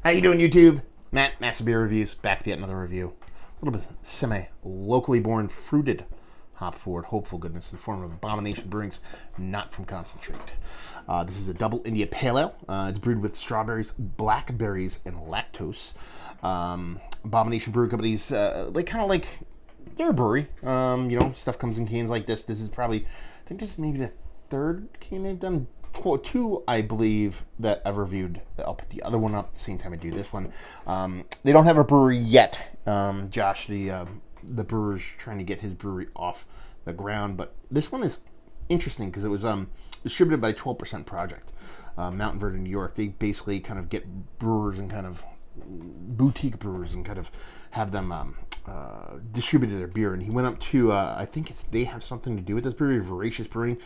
How you doing, YouTube? Matt, Massive Beer Reviews, back with yet another review. A little bit of semi-locally born fruited hop forward hopeful goodness in the form of Abomination Brewing's Not From Concentrate. This is a double India Pale Ale. It's brewed with strawberries, blackberries, and lactose. Abomination Brewing Company's they're a brewery. Stuff comes in cans like this. This is probably, I think this is maybe the third can they've done. Two, I believe, that I've reviewed. I'll put the other one up at the same time I do this one. They don't have a brewery yet. Josh, the brewer's trying to get his brewery off the ground, but this one is interesting because it was distributed by 12% Project, Mountain Verde, New York. They basically kind of get brewers and kind of boutique brewers and kind of have them distributed their beer. And he went up to I think they have something to do with this brewery, Voracious Brewing,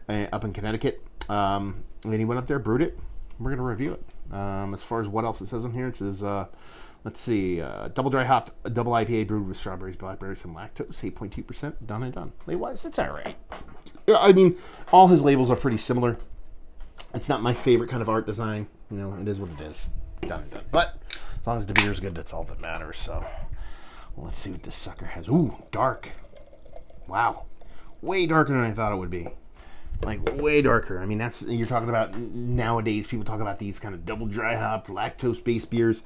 up in Connecticut. And he went up there, brewed it. We're going to review it. As far as what else it says on here, it says, let's see, double dry hopped, double IPA brewed with strawberries, blackberries, and lactose, 8.2%, done and done. Label-wise, it's all right. I mean, all his labels are pretty similar. It's not my favorite kind of art design. You know, it is what it is. Done and done. But as long as the beer's good, that's all that matters. So let's see what this sucker has. Ooh, dark. Wow. Way darker than I thought it would be. Like, way darker. I mean, that's, you're talking about nowadays, people talk about these kind of double dry hopped, lactose-based beers.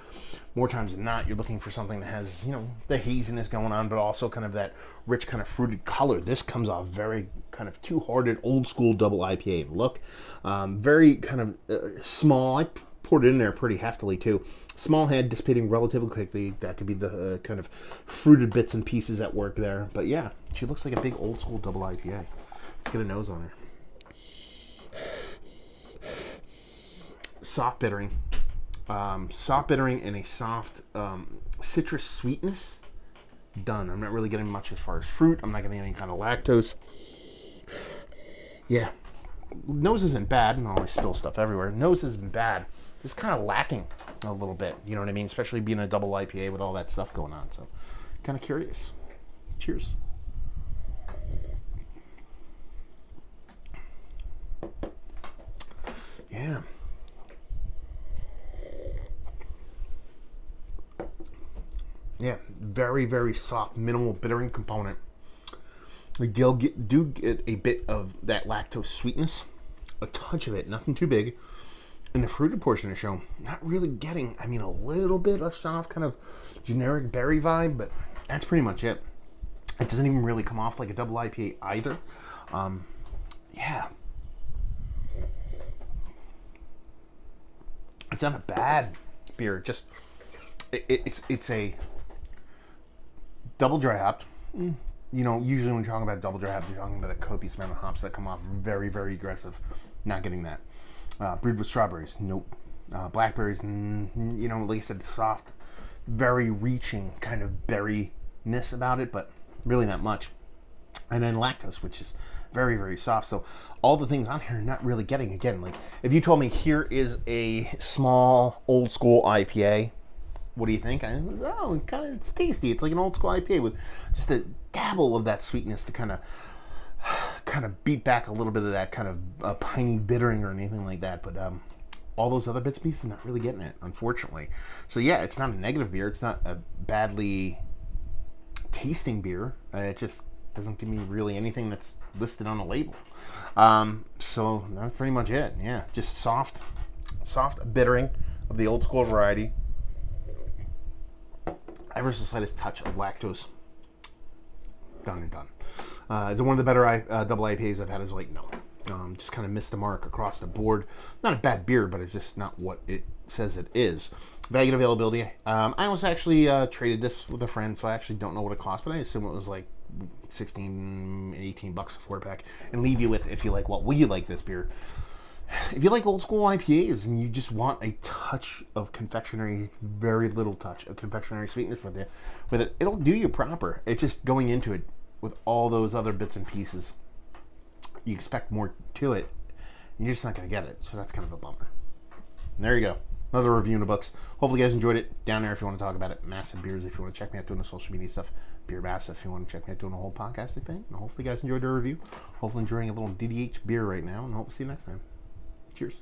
More times than not, you're looking for something that has, the haziness going on, but also kind of that rich kind of fruited color. This comes off very kind of two-hearted, old-school double IPA look. Very kind of small. I poured it in there pretty heftily, too. Small head, dissipating relatively quickly. That could be the kind of fruited bits and pieces at work there. But yeah, she looks like a big old-school double IPA. Let's get a nose on her. Soft bittering. Soft bittering and a soft citrus sweetness. Done. I'm not really getting much as far as fruit. I'm not getting any kind of lactose. Yeah. Nose isn't bad. No, I spill stuff everywhere. Nose isn't bad. It's kind of lacking a little bit. You know what I mean? Especially being a double IPA with all that stuff going on. So, kind of curious. Cheers. Yeah. Yeah, very, very soft, minimal bittering component. We do get a bit of that lactose sweetness, a touch of it, nothing too big. And the fruited portion of the show, not really getting, I mean, a little bit of soft kind of generic berry vibe, but that's pretty much it. It doesn't even really come off like a double IPA either. Yeah. It's not a bad beer. Just it's a double dry hopped. Usually when you're talking about double dry hopped, you're talking about a copious amount of hops that come off very, very aggressive. Not getting that. Brewed with strawberries. Nope. Blackberries. Like I said, soft, very reaching kind of berryness about it, but really not much. And then lactose, which is very, very soft. So all the things on here are not really getting. Again, like if you told me here is a small old school IPA, what do you think? It's tasty. It's like an old school IPA with just a dabble of that sweetness to kind of beat back a little bit of that kind of piney bittering or anything like that. But all those other bits and pieces not really getting it, unfortunately. So yeah, it's not a negative beer. It's not a badly tasting beer. It just doesn't give me really anything that's listed on the label. So that's pretty much it. Yeah, just soft bittering of the old school variety. Ever so slightest touch of lactose. Done and done. Is it one of the better double IPAs I've had? Is like, no. Just kind of missed the mark across the board. Not a bad beer, but it's just not what it says it is. Value and availability. I was actually traded this with a friend, so I actually don't know what it cost, but I assume it was like $16, $18 a 4-pack. And leave you with, if you like, what will you like this beer? If you like old school IPAs and you just want a touch of confectionery, very little touch of confectionery sweetness with it, it'll do you proper. It's just going into it with all those other bits and pieces. You expect more to it, and you're just not going to get it. So that's kind of a bummer. And there you go. Another review in the books. Hopefully you guys enjoyed it. Down there if you want to talk about it. Massive Beers if you want to check me out doing the social media stuff. Beer Massive if you want to check me out doing the whole podcasting thing. And hopefully you guys enjoyed the review. Hopefully enjoying a little DDH beer right now. And hope to see you next time. Cheers.